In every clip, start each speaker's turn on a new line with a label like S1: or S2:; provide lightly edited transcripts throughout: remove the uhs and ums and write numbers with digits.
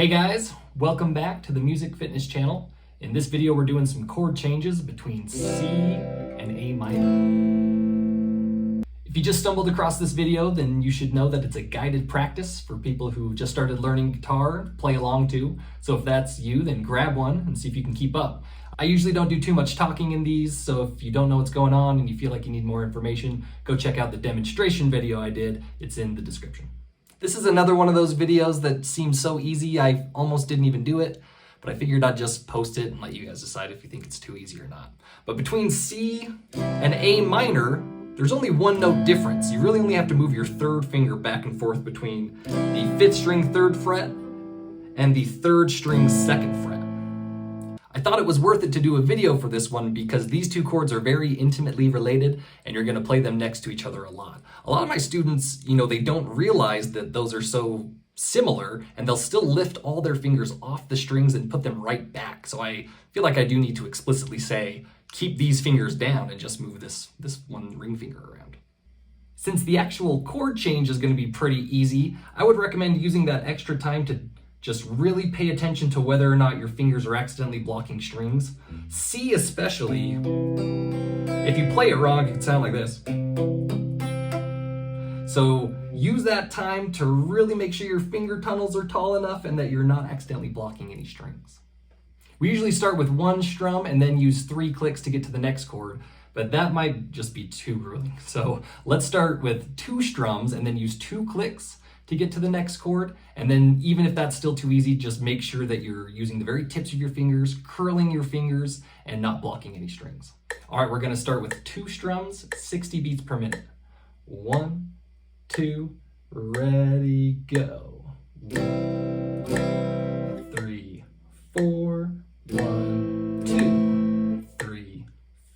S1: Hey guys, welcome back to the Music Fitness channel. In this video we're doing some chord changes between C and A minor. If you just stumbled across this video, then you should know that it's a guided practice for people who just started learning guitar, play along to. So if that's you, then grab one and see if you can keep up. I usually don't do too much talking in these, so if you don't know what's going on and you feel like you need more information, go check out the demonstration video I did. It's in the description. This is another one of those videos that seems so easy, I almost didn't even do it, but I figured I'd just post it and let you guys decide if you think it's too easy or not. But between C and A minor, there's only one note difference. You really only have to move your third finger back and forth between the 5th string 3rd fret and the 3rd string 2nd fret. I thought it was worth it to do a video for this one because these two chords are very intimately related and you're gonna play them next to each other a lot. A lot of my students, they don't realize that those are so similar and they'll still lift all their fingers off the strings and put them right back. So I feel like I do need to explicitly say, keep these fingers down and just move this one ring finger around. Since the actual chord change is gonna be pretty easy, I would recommend using that extra time to just really pay attention to whether or not your fingers are accidentally blocking strings. C especially, if you play it wrong, it can sound like this. So use that time to really make sure your finger tunnels are tall enough and that you're not accidentally blocking any strings. We usually start with one strum and then use 3 clicks to get to the next chord, but that might just be too grueling. So let's start with 2 strums and then use 2 clicks to get to the next chord. And then even if that's still too easy, just make sure that you're using the very tips of your fingers, curling your fingers, and not blocking any strings. All right, we're gonna start with 2 strums, 60 beats per minute. 1, 2, ready, go. 3, 4, 1, 2, 3,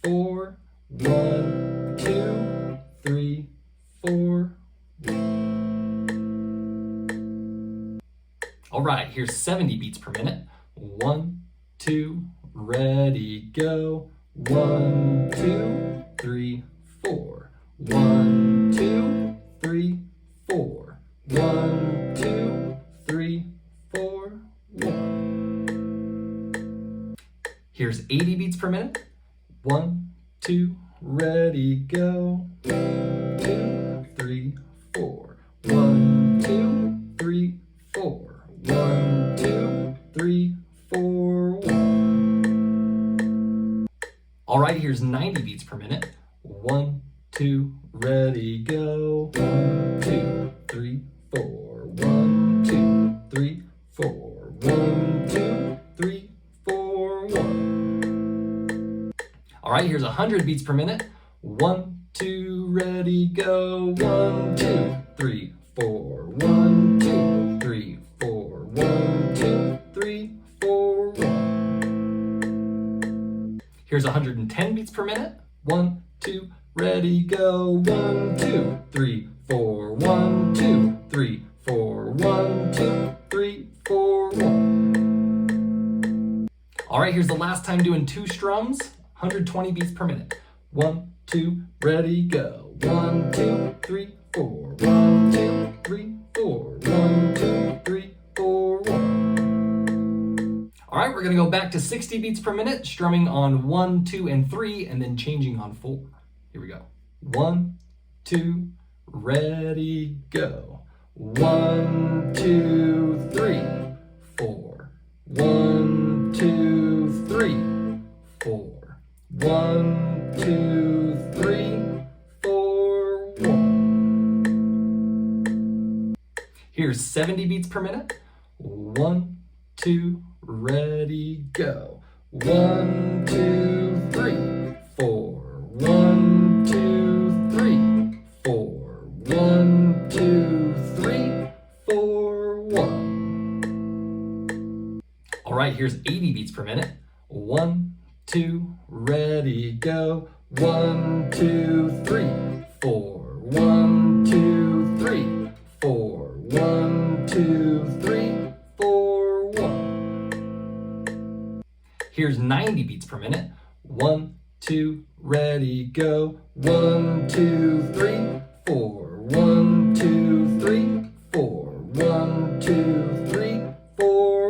S1: 4, 1, 2, 3, 4, 1. All right, here's 70 beats per minute. 1, 2, ready, go. 1, 2, 3, 4. 1, 2, 3, 4. 1, 2, 3, 4, 1. Here's 80 beats per minute. 1, 2, ready, go. 1, 2, 3, 4. 1, 2, 3, 4. 1, 2, 3, 4, 1. All right, here's 90 beats per minute. 1, 2, ready, go. 1, 2, 3, 4. 1, 2, 3, 4. 1, 2, 3, 4, 1. All right, here's 100 beats per minute. 1, 2, ready, go. 1, 2, 3, 4. 1, 2, 3, 4. 1, 2, 3, 4, 1. Here's 110 beats per minute. 1, 2, ready, go. 1, 2, 3, 4. 1, 2, 3, 4. 1, 2, 3, 4, 1. All right, here's the last time doing 2 strums. 120 beats per minute. 1, 2, ready, go. 1, 2, 3, 4. 1, 2, 3, 4. 1, 2, 3, 4, 1. All right, we're gonna go back to 60 beats per minute, strumming on 1, 2, and 3, and then changing on 4. Here we go. 1, 2, ready, go. 1, 2, 3, 4. 1, 2, 3, 4. 1, 2, 3, 4, 1. Here's 70 beats per minute. 1, 2, ready, go. 1, 2, 3, 4. 1, 2, 3, 4. 1, 2, 3, 4, 1. All right, here's 80 beats per minute. 1, 2, ready, go. 1, 2, 3, 4. 1, 2, 3, 4. 1, 2, 3, 4, 1. Here's 90 beats per minute. 1, 2, ready, go. 1, 2, 3, 4. 1, 2, 3, 4. 1, 2, 3, 4,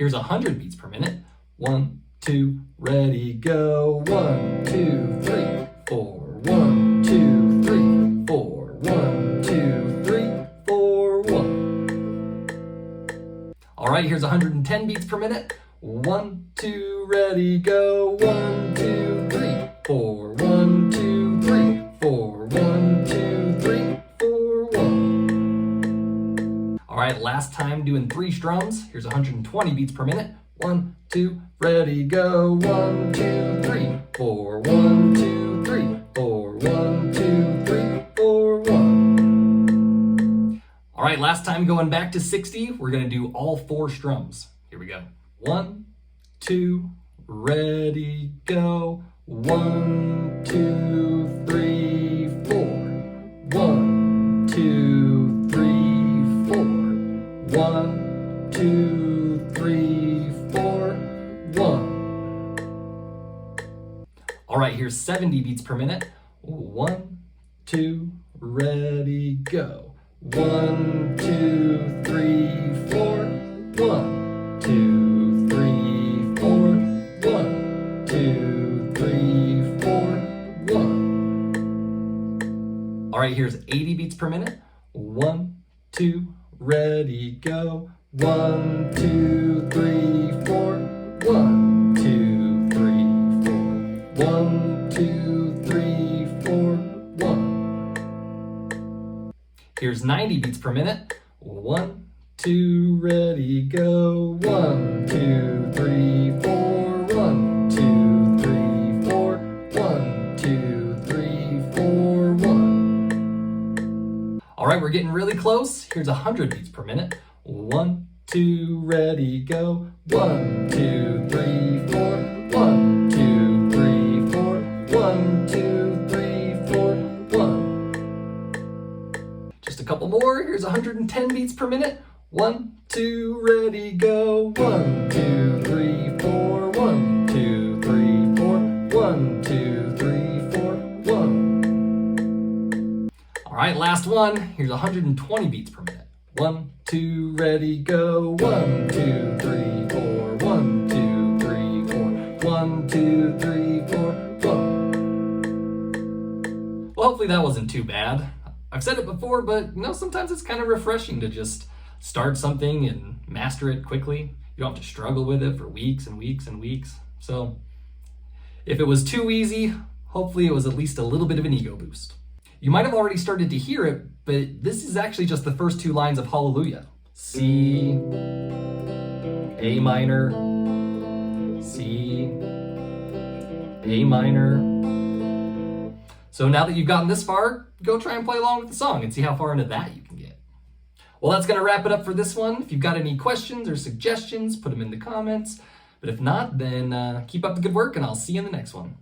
S1: Here's 100 beats per minute. 1, 2, ready, go. 1, 2, 3, 4. 1, 2, 3, 4. 1, 2, 3, 4, 1. All right, here's 110 beats per minute. 1, 2, ready, go. 1, 2, 3, 4. 1, 2, 3, 4. 1, 2, 3, 4, 1. All right, last time doing 3 strums. Here's 120 beats per minute. 1, 2, ready, go. 1, 2, 3, 4. 1, 2, 3, 4. 1, 2, 3, 4, 1. All right, last time going back to 60. We're gonna do all 4 strums. Here we go. 1, 2, ready, go. 1, 2, 3, 4. 1, 2, 3, 4. 1, 2, 3, 4, 1. All right, here's 70 beats per minute. 1, 2, ready, go. 1, 2, 3, 4. 1, 2, 3, 4. 1, 2, 3, 4, 1. All right, here's 80 beats per minute. 1, 2, ready, go. 1, 2, 3, 4. 1, 2, 3, 4. 1, 2, 3, 4, 1. Here's 90 beats per minute. 1, 2, ready, go. 1, 2, 3, 4. 1, 2, 3, 4. 1, 2, 3, 4, 1. All right, we're getting really close. Here's 100 beats per minute. 1, 2, ready, go. 1, 2, 3, 4. 1, 2, 3, 4. 1, 2, 3, 4, 1. Just a couple more. Here's 110 beats per minute. 1, 2, ready, go. 1, 2, 3, 4. 1, 2, 3, 4. 1, 2, 3, 4, 1. All right, last one. Here's 120 beats per minute. 1, 2, ready, go. 1, 2, 3, 4. 1, 2, 3, 4. 1, 2, 3, 4, 1. Well, hopefully that wasn't too bad. I've said it before, but sometimes it's kind of refreshing to just start something and master it quickly. You don't have to struggle with it for weeks and weeks and weeks. So if it was too easy, hopefully it was at least a little bit of an ego boost. You might have already started to hear it, but this is actually just the first 2 lines of Hallelujah. C, A minor, C, A minor. So now that you've gotten this far, go try and play along with the song and see how far into that you can get. Well, that's going to wrap it up for this one. If you've got any questions or suggestions, put them in the comments. But if not, then keep up the good work and I'll see you in the next one.